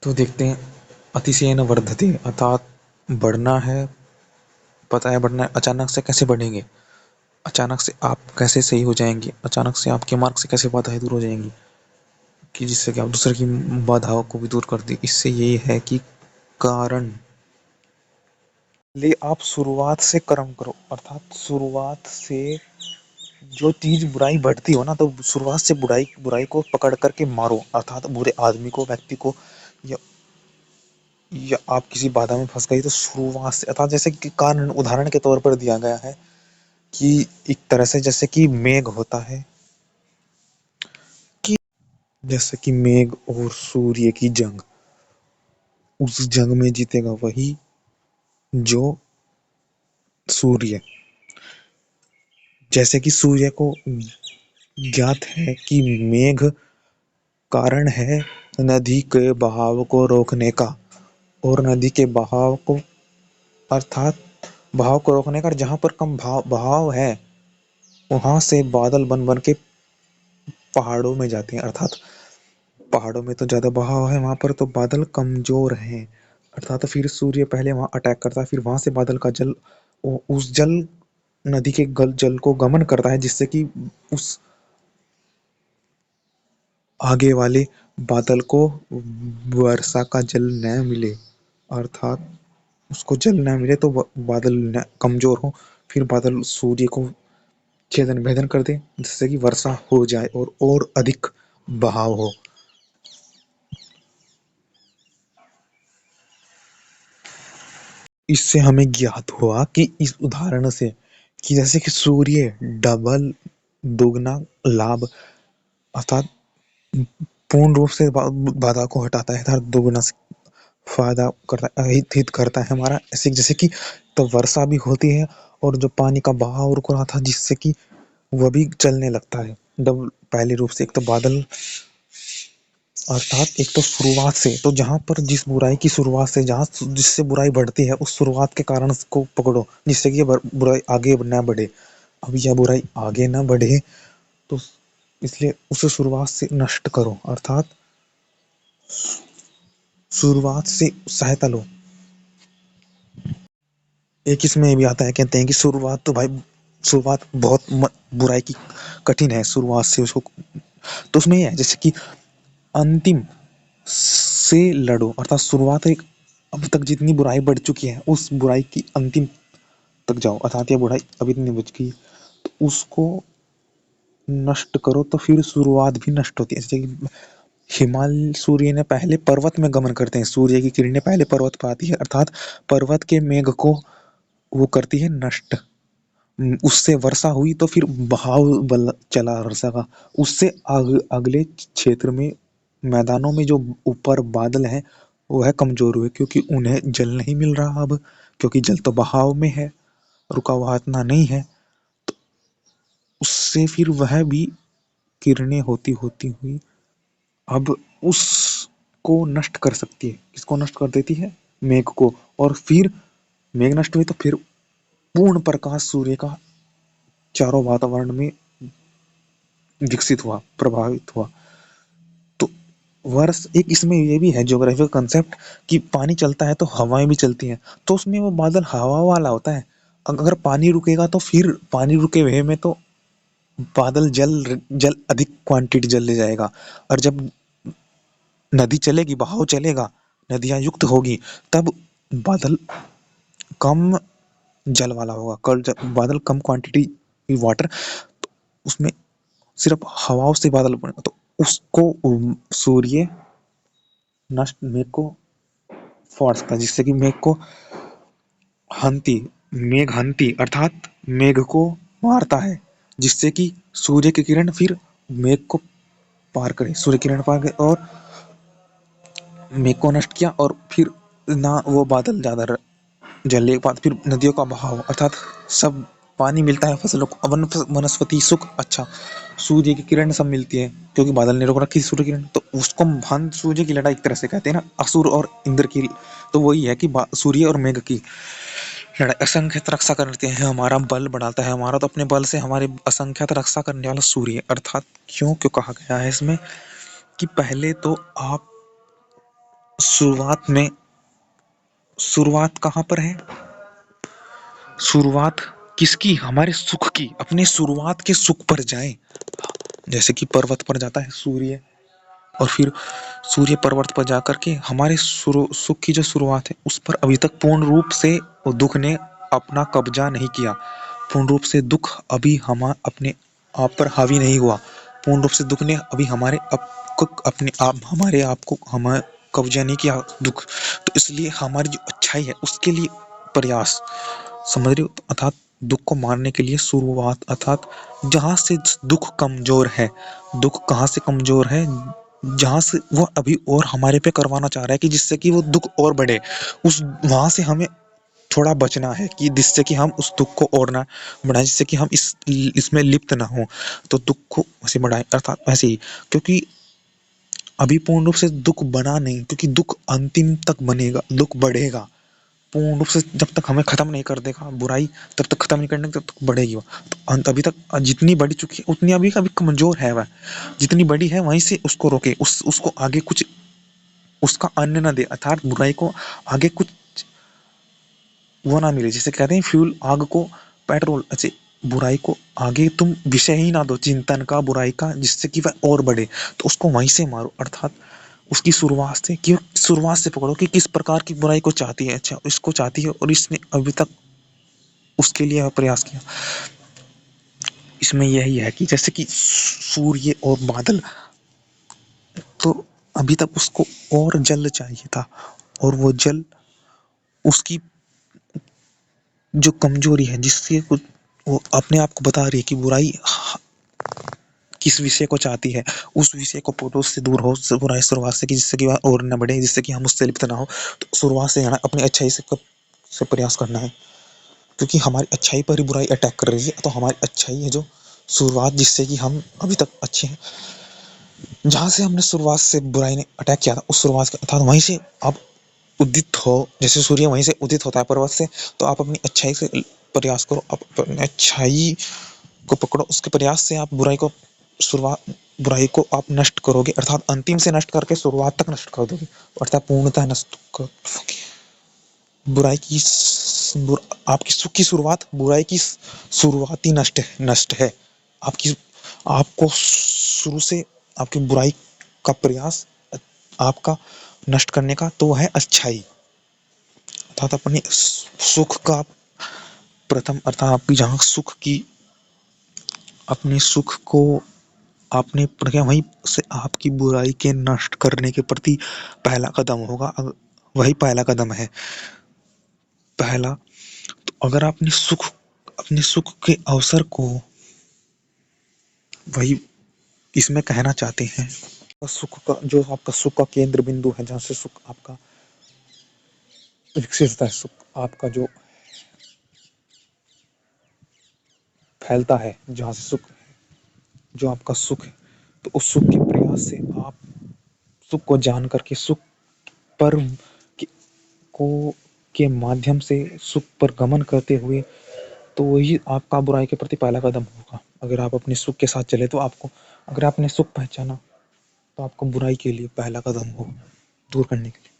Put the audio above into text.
तो देखते हैं, अतिशयेन वर्धते अर्थात बढ़ना है, पता है बढ़ना है, अचानक से कैसे बढ़ेंगे, अचानक से आप कैसे सही हो जाएंगे, अचानक से आपके मार्ग से कैसे बाधाएं दूर हो जाएंगी कि जिससे कि आप दूसरे की बाधाओं को भी दूर कर दें। इससे ये है कि कारण ले आप शुरुआत से कर्म करो, अर्थात शुरुआत से जो चीज बुराई बढ़ती हो ना, तो शुरुआत से बुराई बुराई को पकड़ करके मारो, अर्थात बुरे आदमी को, व्यक्ति को, या या आप किसी बाधा में फंस गई तो शुरुआत से, अर्थात जैसे कि कारण उदाहरण के तौर पर दिया गया है कि एक तरह से जैसे कि मेघ होता है, कि जैसे कि मेघ और सूर्य की जंग, उस जंग में जीतेगा वही जो सूर्य, जैसे कि सूर्य को ज्ञात है कि मेघ कारण है नदी के बहाव को रोकने का, और नदी के बहाव को, अर्थात बहाव को रोकने का, जहां पर कम बहाव है वहां से बादल बन बन के पहाड़ों में जाते हैं, अर्थात पहाड़ों में तो ज्यादा बहाव है, वहां पर तो बादल कमजोर हैं, अर्थात तो फिर सूर्य पहले वहां अटैक करता है, फिर वहां से बादल का जल, उस जल, नदी के जल को गमन करता है, जिससे कि उस आगे वाले बादल को वर्षा का जल न मिले, अर्थात उसको जल न मिले तो बादल कमजोर हो, फिर बादल सूर्य को छेदन भेदन कर दे, जिससे कि वर्षा हो जाए और अधिक बहाव हो। इससे हमें ज्ञात हुआ कि इस उदाहरण से कि जैसे कि सूर्य डबल, दोगुना लाभ, अर्थात पूर्ण रूप से बाधा को हटाता है, अर्थात दोगुना फायदा करता है, हित करता है हमारा, ऐसे जैसे कि तो वर्षा भी होती है और जो पानी का बहाव रुक रहा था, जिससे कि वह भी चलने लगता है डबल, पहले रूप से एक तो बादल, अर्थात एक तो शुरुआत से, तो जहां पर जिस बुराई की शुरुआत से, जहां जिससे बुराई बढ़ती है उस शुरुआत के कारण को पकड़ो, जिससे कि ये बुराई आगे ना बढ़े। अब यह बुराई आगे ना बढ़े तो इसलिए उसे शुरुआत से नष्ट करो, अर्थात शुरुआत से सहायता लो। एक इसमें भी आता है, कहते हैं कि शुरुआत तो भाई, शुरुआत बहुत बुराई की कठिन है, शुरुआत से उसको, तो उसमें ये है जैसे कि अंतिम से लड़ो, अर्थात शुरुआत एक, अब तक जितनी बुराई बढ़ चुकी है उस बुराई की अंतिम तक जाओ, अर्थात ये बुराई अभी इतनी बच गई तो उसको नष्ट करो, तो फिर शुरुआत भी नष्ट होती है, जैसे कि हिमालय, सूर्य ने पहले पर्वत में गमन करते हैं, सूर्य की किरणें पहले पर्वत पर आती है, अर्थात पर्वत के मेघ को वो करती है नष्ट, उससे वर्षा हुई तो फिर बहाव बल चला वर्षा का, उससे अगले क्षेत्र में, मैदानों में जो ऊपर बादल हैं वो है कमजोर हुए, क्योंकि उन्हें जल नहीं मिल रहा अब, क्योंकि जल तो बहाव में है, रुका हुआ इतना नहीं है, उससे फिर वह भी किरणें होती होती हुई अब उसको नष्ट कर सकती है, किसको नष्ट कर देती है, मेघ को, और फिर मेघ नष्ट हुई तो फिर पूर्ण प्रकाश सूर्य का चारों वातावरण में विकसित हुआ, प्रभावित हुआ। तो वर्ष एक इसमें ये भी है ज्योग्राफिकल कंसेप्ट कि पानी चलता है तो हवाएं भी चलती हैं, तो उसमें वो बादल हवा वाला होता है, अगर पानी रुकेगा तो फिर पानी रुके हुए में तो बादल जल जल अधिक क्वांटिटी जल ले जाएगा, और जब नदी चलेगी, बहाव चलेगा, नदियां युक्त होगी, तब बादल कम जल वाला होगा, कल बादल कम क्वांटिटी वाटर, उसमें सिर्फ हवाओं से बादल बने तो उसको सूर्य नष्ट, मेघ को फाड़ सकता है, जिससे कि मेघ को हंती, मेघ हंती, अर्थात मेघ को मारता है, जिससे कि सूर्य की किरण फिर मेघ को पार करे, सूर्य किरण पार करे, और मेघ को नष्ट किया, और फिर ना वो बादल ज्यादा जलने के बाद फिर नदियों का बहाव, अर्थात सब पानी मिलता है फसलों को, वनस्पति सुख, अच्छा सूर्य की किरण सब मिलती है, क्योंकि बादल ने रोक रखी सूर्य किरण, तो उसको हम सूर्य की लड़ाई एक तरह से कहते हैं ना, असुर और इंद्र की, तो वही है कि सूर्य और मेघ की लड़ाई, असंख्यत रक्षा करते हैं, हमारा बल बढ़ाता है, हमारा तो अपने बल से हमारे असंख्यत रक्षा करने वाला सूर्य, अर्थात क्यों क्यों कहा गया है इसमें कि पहले तो आप शुरुआत में, शुरुआत कहाँ पर है? शुरुआत किसकी? हमारे सुख की। अपने शुरुआत के सुख पर जाए। जैसे कि पर्वत पर जाता है सूर्य, और फिर सूर्य पर्वत पर जाकर के हमारे सुख की जो शुरुआत है उस पर अभी तक पूर्ण रूप से दुख ने अपना कब्जा नहीं किया। पूर्ण रूप से दुख अभी हम अपने आप पर हावी नहीं हुआ। पूर्ण रूप से दुख ने अभी अपने आप हमारे आप को हम कब्जा नहीं किया दुख। तो इसलिए हमारी जो अच्छाई है उसके लिए प्रयास, समझ रहे हो? अर्थात दुख को मारने के लिए शुरुआत, अर्थात जहां से दुख कमजोर है। दुख कहाँ से कमजोर है? जहां से वो अभी और हमारे पे करवाना चाह रहा है कि जिससे कि वो दुख और बढ़े, उस वहां से हमें थोड़ा बचना है कि जिससे कि हम उस दुख को और ना बढ़ाएं, जिससे कि हम इसमें लिप्त ना हो। तो दुख को वैसे बढ़ाएं, अर्थात ऐसे ही। क्योंकि अभी पूर्ण रूप से दुख बना नहीं, क्योंकि दुख अंतिम तक बनेगा, दुख बढ़ेगा पूर्ण रूप से। जब तक हमें खत्म नहीं कर देगा बुराई, तब तक खत्म नहीं करने, तब तक बढ़ेगी वो। तो अंत अभी तक जितनी बढ़ चुकी है उतनी अभी अभी कमजोर है वह। जितनी बड़ी है वहीं से उसको रोके, उसको आगे कुछ उसका अन्न न दे, अर्थात बुराई को आगे कुछ वो ना मिले। जैसे कहते हैं फ्यूल आग को पेट्रोल, अच्छे बुराई को आगे तुम विषय ही ना दो चिंतन का बुराई का, जिससे कि वह और बढ़े। तो उसको वहीं से मारो, अर्थात उसकी शुरुआत से, कि शुरुआत से पकड़ो कि किस प्रकार की बुराई को चाहती है। अच्छा इसको चाहती है और इसने अभी तक उसके लिए प्रयास किया। इसमें यही है कि जैसे कि सूर्य और बादल, तो अभी तक उसको और जल चाहिए था, और वो जल उसकी जो कमजोरी है, जिससे वो अपने आप को बता रही है कि बुराई किस विषय को चाहती है, उस विषय को फोटो से दूर हो, बुराई शुरुआत से, कि जिससे कि वह और न बढ़े, जिससे कि हम उससे लिप्त ना हो। तो शुरुआत से जाना, अपनी अच्छाई से प्रयास करना है। क्योंकि हमारी अच्छाई पर ही बुराई अटैक कर रही है, तो हमारी अच्छाई है जो शुरुआत, जिससे कि हम अभी तक अच्छे हैं। जहां से हमने शुरुआत से बुराई ने अटैक किया था, उस शुरुआत के अर्थात वहीं से आप उदित हो। जैसे सूर्य वहीं से उदित होता है पर्वत से, तो आप अपनी अच्छाई से प्रयास करो, आप अपनी अच्छाई को पकड़ो, उसके प्रयास से आप बुराई को आप नष्ट करोगे, अर्थात अंतिम से नष्ट करके शुरुआत तक नष्ट कर दोगे, अर्थात पूर्णतः नष्ट कर दोगे। बुराई की आपकी सुख की शुरुआत, बुराई की शुरुआत ही नष्ट है आपकी। आपको शुरू से आपकी बुराई का प्रयास आपका नष्ट करने का, तो है अच्छाई, अर्थात अपने सुख का प्रथम, अर्थात आपकी जहाँ सुख की, अपने सुख को आपने प्रज्ञा, वहीं से आपकी बुराई के नष्ट करने के प्रति पहला कदम होगा। वही पहला कदम है पहला। तो अगर अपने सुख के अवसर को, वही इसमें कहना चाहते हैं, सुख का जो आपका सुख का केंद्र बिंदु है, जहाँ से सुख आपका विकसित होता है, सुख आपका जो फैलता है, जहाँ से सुख, जो आपका सुख है, तो उस सुख के प्रयास से आप सुख को जान करके सुख पर को के माध्यम से सुख पर गमन करते हुए, तो वही आपका बुराई के प्रति पहला कदम होगा। अगर आप अपने सुख के साथ चले तो आपको, अगर आपने सुख पहचाना तो आपको बुराई के लिए पहला कदम हो दूर करने के लिए।